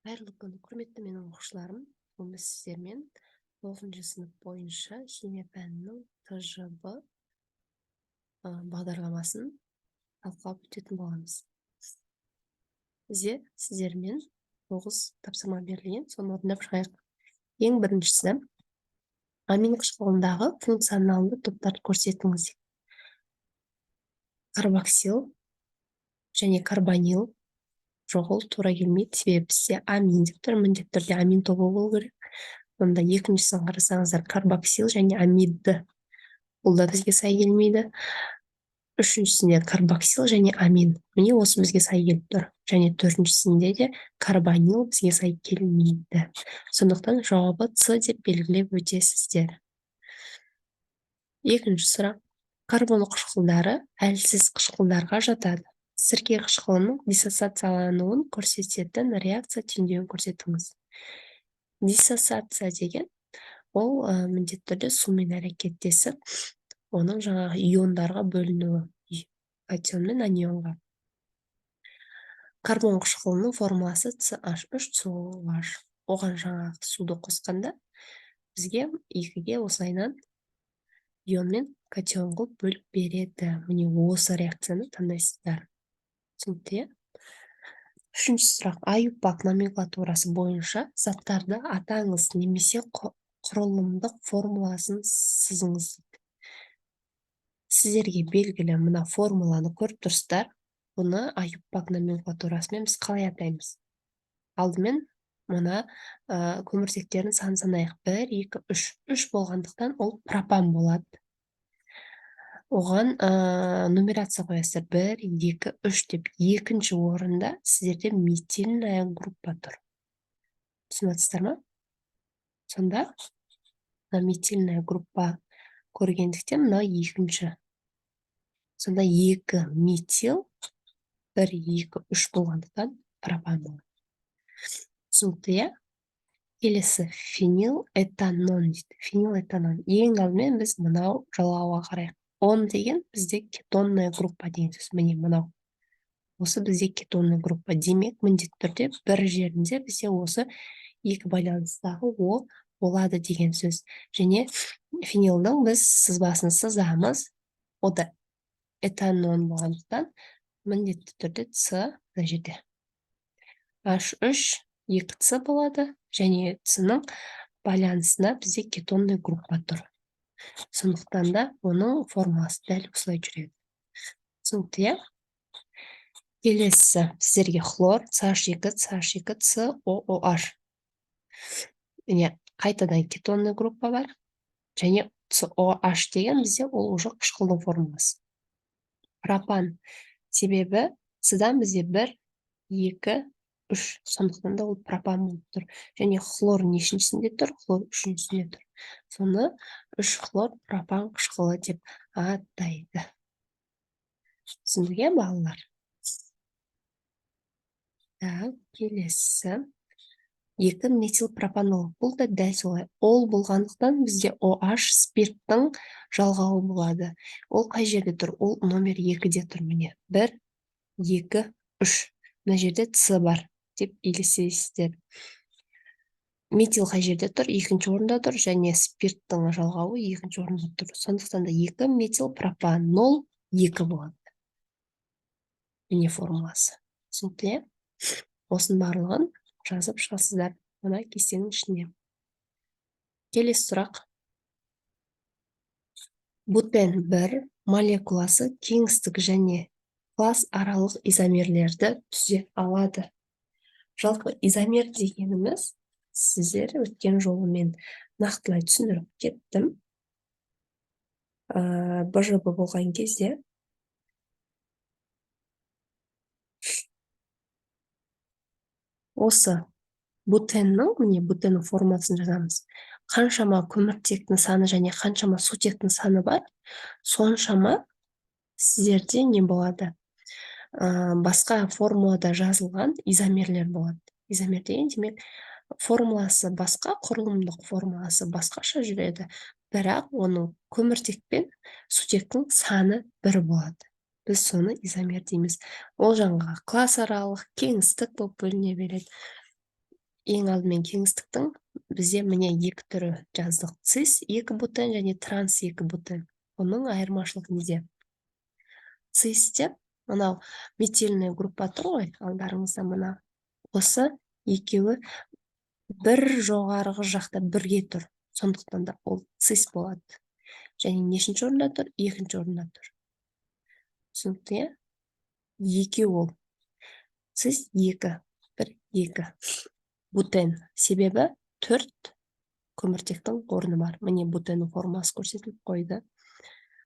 Қайырлы күн, құрметті менің оқушыларым. Бүгін біз сіздермен 9 сынып бойынша химия пәнінің ТЖБ бағдарламасын талқылап өтетін боламыз. Бізде сіздермен 9 тапсырма берілген, соны орындап шығайық. Ең біріншісі, амин қышқылындағы функционалды топтарды көрсетіңіз. Карбоксил және карбонил жоқ, ол тура келмейді, себебі бізде амин деп тұр, міндетті түрде амин тобы болу керек. Онда екіншісін қарасаңыздар, карбоксил және амидді. Бұл да бізге сай келмейді. Үшіншісінде карбоксил және амин. Міне осы бізге сай келіп тұр. Және төртіншісінде де карбонил бізге сай келмейді. Сондықтан жауабы С деп белгілеп өтесіздер. Екінші сұрақ. Карбон қышқылдары әлсіз қышқылдарға жатады. Сірке қышқылының диссоциациялануын көрсететін реакция түйіндеуін көрсетіңіз. Диссоциация деген ол міндетті түрде сумен әрекеттесіп, оның жаңағы иондарға бөлінуі, катион мен анионға. Карбон қышқылының формуласы CH3COH. Оған жаңағы суды қосқанда бізге екіге осылайынан ион мен катион қылып бөліп береді. Міне осы реакцияны таңдайсыздар. Түсінікті? Үшінші сұрақ. Аюпак номенклатурасы бойынша заттарды атаңыз немесе құрылымдық формуласын сызыңыз. Сіздерге белгілі мына формуланы көріп тұрсыздар. Бұны аюпак номенклатурасымен біз қалай атаймыз? Алдымен мына көміртектерін санайық. 1, 2, 3. 3 болғандықтан ол пропан болады. Оған нумерация қоясыздар. 1, 2, 3 деп. Екінші орында сіздерде метильная группа тұр. Түсінесіздер ме? Сонда метильная группа көргендіктен мына екінші. Сонда 2 метил, 1, 2, 3 болғандықтан пропан болады. Түсінікті? Келесі фенил этанон дейді. Фенил этанон. Ең алдымен біз мынау жалғауға қарайық. 10 деген бізде кетонная группа деген сөз. Міне мынау. Осы бізде кетонная группа. Демек, міндетті түрде бір жерінде бізде осы екі байланыстағы О болады деген сөз. Және фенилдің біз сызбасын сызамыз. О да этанон болғандықтан міндетті түрде С мына жерде. H3 2С болады. Және С-ның байланысына бізде кетонная группа тұр. Сондықтан да оның формуласы дәл осылай жүреді. Түсінікті? Келесі сіздерге хлор, CH2, CH2, COOH. Міне қайтадан кетонный группа бар. Және COH деген бізде ол уже қышқылдың формуласы. Пропан. Себебі С-дан бізде 1, 2, 3. Сондықтан да ол пропан болып тұр. Және хлор нешіншісінде тұр? Хлор үшіншісінде тұр. Соны 3 хлор пропан қышқылы деп атайды. Түсіндіге балалар? Келесі 2 метил пропанол. Бұл да дәл солай. Ол болғандықтан бізде OH спирттің жалғауы болады. Ол қай жерде тұр? Ол номер 2-де тұр. Міне 1, 2, 3. Мына жерде С бар деп елесесіздер. Метил қай жерде тұр? Екінші орында тұр. Және спирттің жалғауы екінші орында тұр. Сондықтан да 2 метил пропанол 2 болады. Міне формуласы. Түсінікті? Осының барлығын жазып шығасыздар. Мына кестенің ішіне. Келесі сұрақ. Бутен 1 молекуласы кеңістік және класс аралық изомерлерді түзе алады. Жалпы изомер дегеніміз сіздер өткен жолымен нақтылай түсіндіріп кеттім. БЖБ болған кезде осы бутеннің, міне бутеннің формасын жазамыз. Қаншама көміртектің саны және қаншама сутектің саны бар, соншама сіздерде не болады? Басқа формулада жазылған изомерлер болады. Изомер деген демек формуласы басқа, құрылымдық формуласы басқаша жүреді. Бірақ оның көміртек пен сутектің саны бір болады. Біз соны изомер дейміз. Ол жаңағы класс аралық кеңістік болып бөліне береді. Ең алдымен кеңістіктің бізде міне екі түрі жаздық: цис екі бутен және транс екі бутен. Оның айырмашылығы неде? Цисте мынау метилный группа тұр ғой, алдарыңызда мына. Осы екеуі бір жоғарғы жақта бірге тұр. Сондықтан да ол цис болады. Және нешінші орында тұр? Екінші орында тұр. Түсінікті, иә? Екеу ол. Цис екі, бір, екі. Бутен. Себебі төрт көміртектің орны бар. Міне бутеннің формасы көрсетіліп қойды.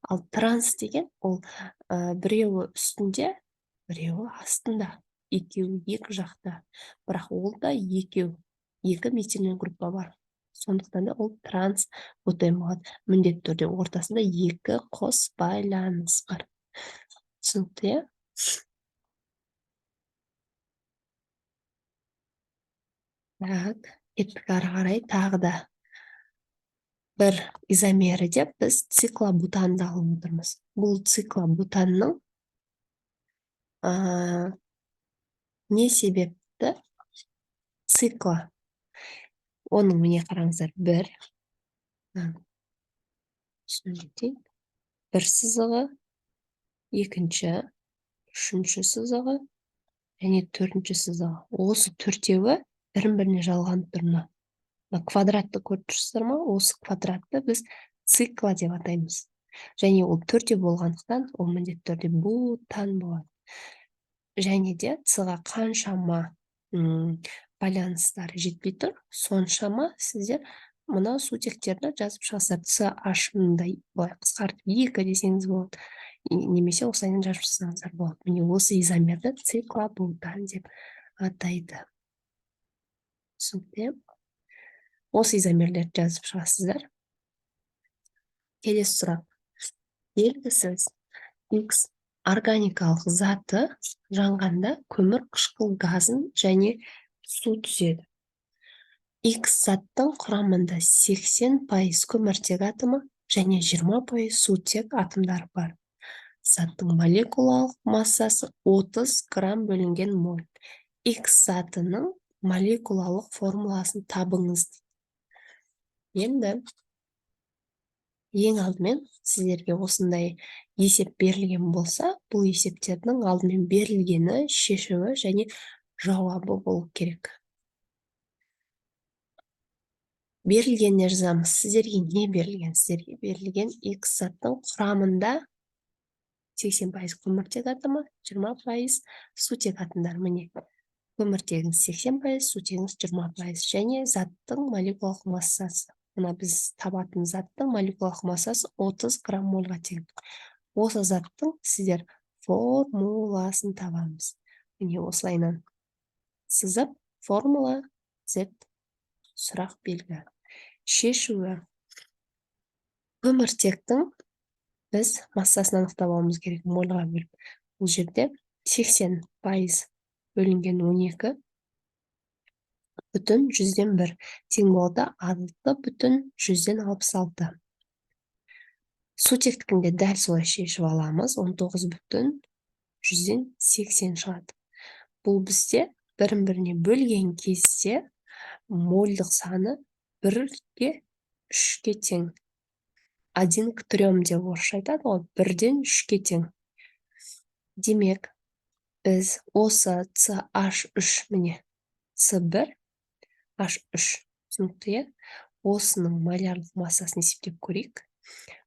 Ал транс деген ол біреуі үстінде, біреуі астында. Екеуі екі жақта. Бірақ ол да екеу. Екі метилный группа бар. Сондықтан да ол транс бутен болады. Міндетті түрде ортасында екі қос байланыс бар. Түсінікті, иә? Так, кеттік ары қарай тағы да бір изомері деп біз циклобутанды алып отырмыз. Бұл циклобутанның не себепті циклы? Оның міне қараңыздар, бір сызығы, екінші, үшінші сызығы және төртінші сызығы. Осы төртеуі бірін-біріне жалғанып тұр ма? Квадратты көріп тұрсыздар ма? Осы квадратты біз цикла деп атаймыз. Және ол төртеу болғандықтан ол міндетті түрде бутан болады. Және де С-ға қаншама байланыстар жетпей тұр, соншама сіздер мына сутектерді жазып шығасыздар. CH мындай былай қысқартып екі десеңіз болады. Немесе осылайынан жазып жазсаңыздар болады. Міне осы изомерді циклобутан деп атайды. Түсінікті? Осы изомерлерді жазып шығасыздар. Келесі сұрақ. Белгісіз X органикалық заты жанғанда көмір қышқыл газын және су түседі. X заттың құрамында 80% көміртек атомы және 20% сутек атомдары бар. Заттың молекулалық массасы 30 грамм бөлінген моль. X затының молекулалық формуласын табыңыз. Енді ең алдымен сіздерге осындай есеп берілген болса, бұл есептердің алдымен берілгені, шешуі және жауабы болу керек. Берілгеніне жазамыз. Сіздерге не берілген? Сіздерге берілген X заттың құрамында 80% көміртек атомы, 20% сутек атомдар. Міне, көміртегіңіз 80%, сутегіңіз 20% және заттың молекулалық массасы. Мына біз табатын заттың молекулалық массасы 30 грамм мольға тең. Осы заттың сіздер формуласын табамыз. Міне осылайынан сызып, формула Z сұрақ белгі. Шешуі. Көміртектің біз массасын анықтап алуымыз керек, мольға бөліп. Бұл жерде 80% бөлінген 12 бүтін 100-1 тең болады 6,66. Сутектікінде дәл солай шешіп аламыз, 19,80 шығады. Бұл бізде бірін-біріне бөлген кезде мольдық саны 1-ге 3-ге тең. 1 к 3 деп орысша айтады ғой, 1-ден 3-ге тең. Демек, біз осы CH3 міне С1 H3 түсінікті, осының молярлық массасын есептеп көрейік.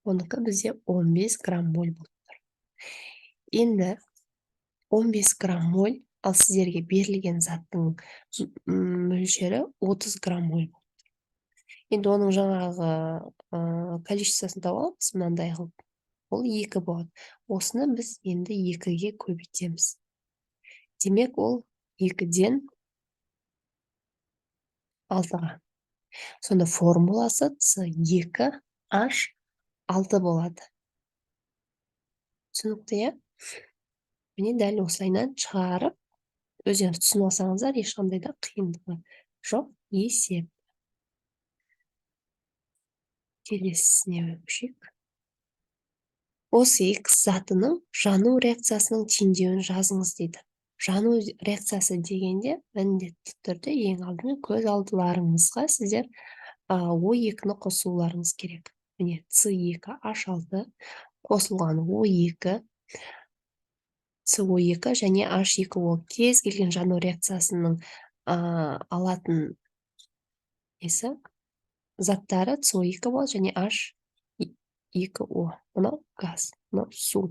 Оныкі бізде 15 грамм моль болып тұр. Енді 15 грамм моль, ал сіздерге берілген заттың мөлшері 30 грамм моль болып тұр. Енді оның жаңағы количествосын тауып аламыз, мынандай қылып. Ол 2 болады. Осыны біз енді 2-ге көбейтеміз. Демек, ол 2-ден 6-ға. Сонда формуласы С2H6 болады. Түсінікті, міне дәл осылайынан шығарып, өзіңіз түсініп алсаңыздар, ешқандай да қиындығы жоқ есеп. Келесісіне өтейік. Осы X затының жану реакциясының теңдеуін жазыңыз дейді. Жану реакциясы дегенде міндетті түрде ең алдымен көз алдыларыңызға сіздер О2-ні қосуларыңыз керек. Міне С2H6 қосылған О2, С2 және H2O кез келген жану реакциясының алатын заттары С2 болады және H2O. Мынау газ, мынау су.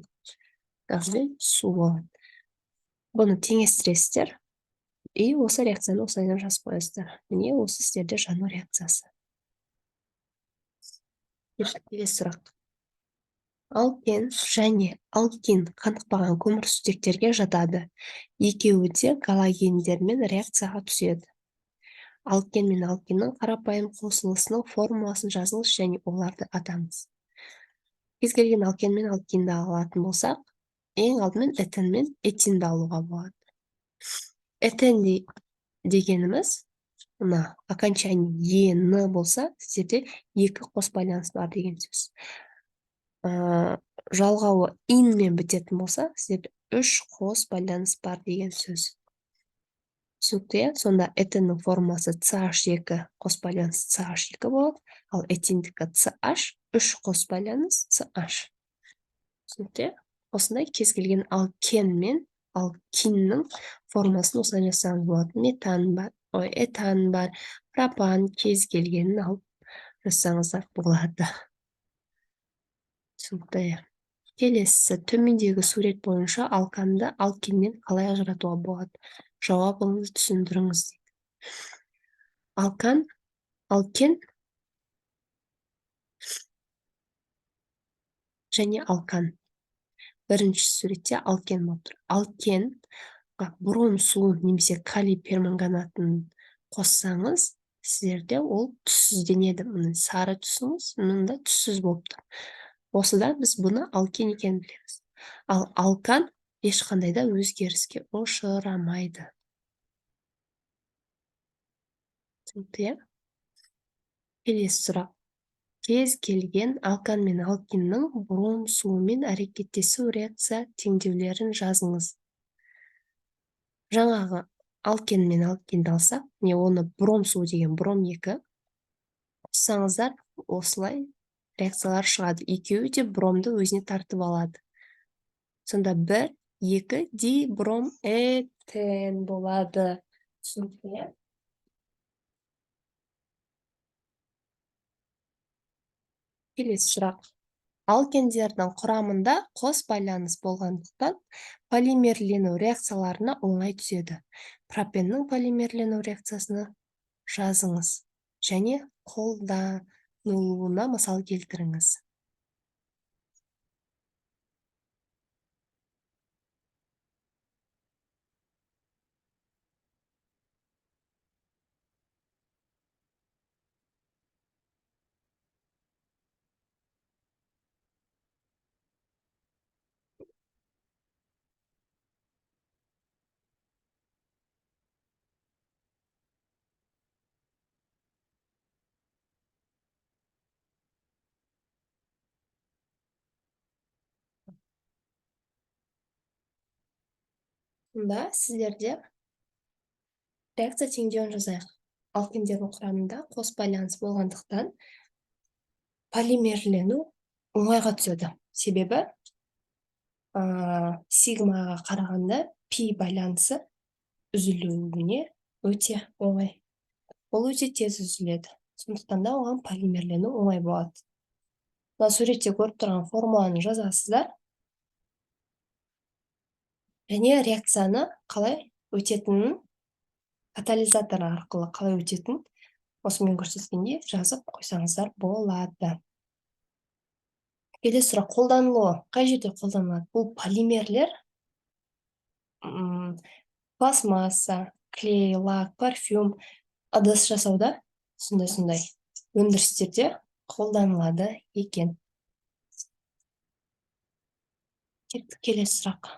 Газ бен су болады. Бұны теңестіресіздер. И осы реакцияны осылайдан жазып қоясыздар. Міне осы сіздерде жану реакциясы. Келесі сұрақ. Алкен және алкин қанықпаған көмірсутектерге жатады. Екеуі де галогендермен реакцияға түседі. Алкен мен алкиннің қарапайым қосылысының формуласын жазыңыз және оларды атаңыз. Кез келген алкен мен алкинді алатын болсақ, ең алдымен этен мен этинді алуға болады. Этен дегеніміз, мына окончание «н» болса, сіздерде екі қос байланыс бар деген сөз. Жалғауы «ин» мен бітетін болса, сіздерде үш қос байланыс бар деген сөз. Түсінікті, сонда этеннің формасы CH2 қос байланыс CH2 болады, ал этиндікі CH, үш қос байланыс CH. Түсінікті, осындай кез келген алкен мен алкиннің формасын осылай жасаңыз болады. Метан бар, этан бар, пропан кез келгенін алып жасаңыздар болады. Түсінікті. Келесі, төмендегі сурет бойынша алканды алкиннен қалай ажыратуға болады? Жауабыңызды түсіндіріңіз. Алкен және алкан. Бірінші суретте алкен болып тұр. Алкен бром суын немесе калий перманганатын қоссаңыз, сіздерде ол түссізденеді. Сары түсіңіз, мұнда түссіз болып тұр. Осыдан біз бұны алкен екенін білеміз. Ал алкан ешқандай да өзгеріске ұшырамайды. Түсінікті? Келесі сұрақ. Кез келген алкан мен алкиннің бром суымен әрекеттесу реакция теңдеулерін жазыңыз. Жаңағы алкен мен алкинді алсақ, не оны бром суы деген бром 2 қоссаңыздар, осылай реакциялар шығады. Екеуі де бромды өзіне тартып алады. Сонда 1, 2 дибром этен болады. Түсінікті? Келесі сұрақ. Алкендердің құрамында қос байланыс болғандықтан полимерлену реакцияларына оңай түседі. Пропеннің полимерлену реакциясына жазыңыз және қолданылуына мысал келтіріңіз. Мұнда сіздерде реакция теңдеуін жазайық. Алкендердің құрамында қос байланыс болғандықтан полимерлену оңайға түседі. Себебі сигмаға қарағанда пи байланысы үзілуіне өте оңай. Ол өте тез үзіледі. Сондықтан да оған полимерлену оңай болады. Мына суретте көріп тұрған формуланы жазасыздар. Және реакцияны қалай өтетінін, катализатор арқылы қалай өтетінін осымен көрсеткенде жазып қойсаңыздар болады. Келесі сұрақ, қолданылуы. Қай жерде қолданылады? Бұл полимерлер пластмасса, клей, лак, парфюм, ыдыс жасауда сондай өндірістерде қолданылады екен. Келесі сұрақ.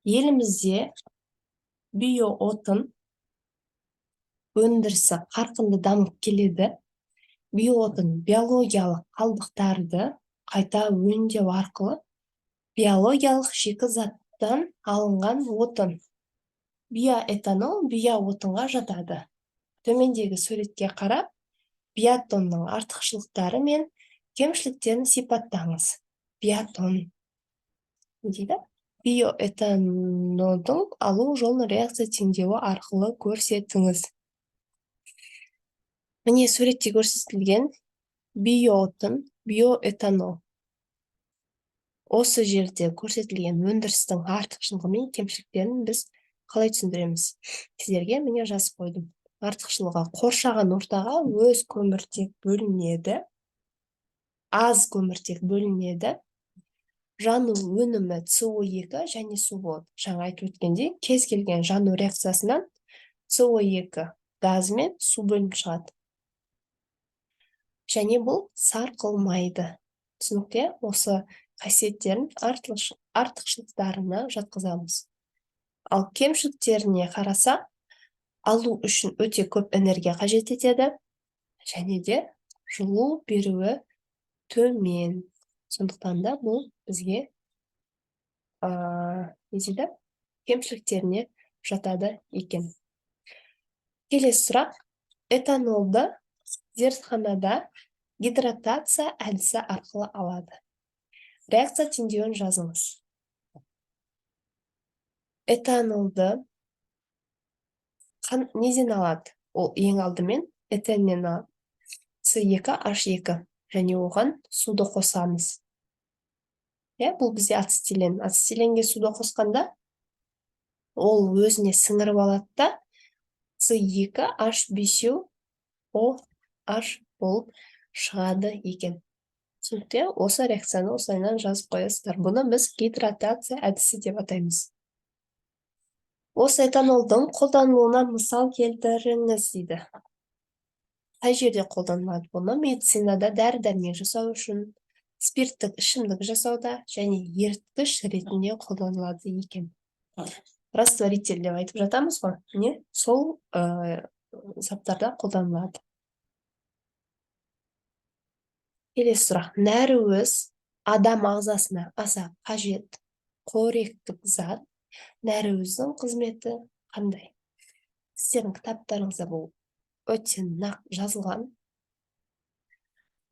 Елімізде биоотын өндірісі қарқынды дамып келеді. Биоотын биологиялық қалдықтарды қайта өңдеу арқылы биологиялық шикізат оттан алынған отын. Биоэтанол биоотынға жатады. Төмендегі суретке қарап, биотонның артықшылықтары мен кемшіліктерін сипаттаңыз. Биотон не дейді? Биоэтанолдың алу жолын реакция теңдеуі арқылы көрсетіңіз. Міне суретте көрсетілген биоотын, биоэтанол. Осы жерде көрсетілген өндірістің артықшылығы мен кемшіліктерін біз қалай түсіндіреміз? Сіздерге міне жазып қойдым. Артықшылығы: қоршаған ортаға өз көміртек бөлінеді, аз көміртек бөлінеді, жану өнімі СО2 және су болады. Жаңа айтып өткендей, кез келген жану реакциясынан СО2 газ мен су бөлініп шығады. Және бұл сарқылмайды. Түсінікте? Осы қасиеттерін артықшылықтарына жатқызамыз. Ал кемшіліктеріне қараса, алу үшін өте көп энергия қажет етеді, және де жылу беруі төмен. Сондықтан да бұл бізге кемшіліктеріне жатады екен. Келесі сұрақ: этанолды зертханада гидратация әдісі арқылы алады. Реакция теңдеуін жазыңыз. Этанолды неден алады? Ол ең алдымен этаннен алады. С2H2 және оған суды қосамыз. Бұл бізде ацетилен. Ацетиленге суды қосқанда ол өзіне сіңіріп алады да С2H5OH болып шығады екен. Түсінікте? Осы реакцияны осылайынан жазып қоясыздар. Бұны біз гидратация әдісі деп атаймыз. Осы этанолдың қолданылуына мысал келтіріңіз дейді. Қай жерде қолданылады? Бұны медицинада дәрі-дәрмек жасау үшін, спирттік ішімдік жасауда және еріткіш ретінде қолданылады екен. Растворитель деп айтып жатамыз ғой, не? Сол заттарда қолданылады. Келесі сұрақ: нәруыз адам ағзасына аса қажет қоректік зат. Нәруіздің қызметі қандай? Сіздердің кітаптарыңызда бұл өте нақ жазылған.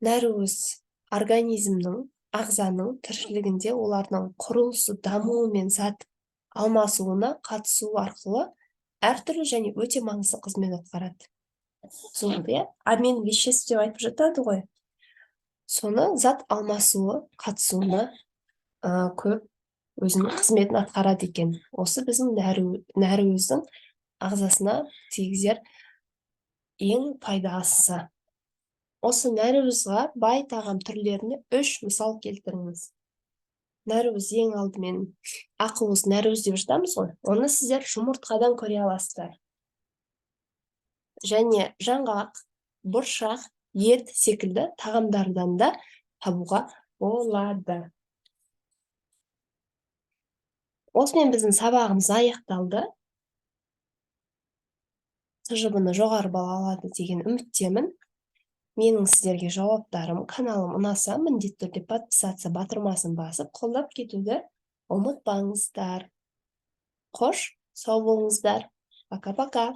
Нәруіз организмнің, ағзаның тіршілігінде олардың құрылысы, дамуы мен зат алмасуына қатысу арқылы әртүрлі және өте маңызды қызмет атқарады. Сонда обмен веществ деп айтып жатады ғой. Соны зат алмасуы қатысуына көп өзінің қызметін атқарады екен. Осы біздің нәруіздің ағзасына тигізер ең пайдасы. Осы нәруізға бай тағам түрлеріне 3 мысал келтіріңіз. Нәруіз ең алдымен ақуыз нәруіз деп жатамыз ғой. Оны сіздер жұмыртқадан көре аласыздар. Және жаңғақ, бұршақ, ет секілді тағамдардан да табуға болады. Осымен біздің сабағымыз аяқталды. TŽБ-ны жоғары бал алады деген үміттемін. Менің сіздерге жауаптарым, каналым ұнаса, міндетті түрде подписаться батырмасын басып, қолдап кетуді ұмытпаңыздар. Қош, сау болыңыздар. Пока-пока.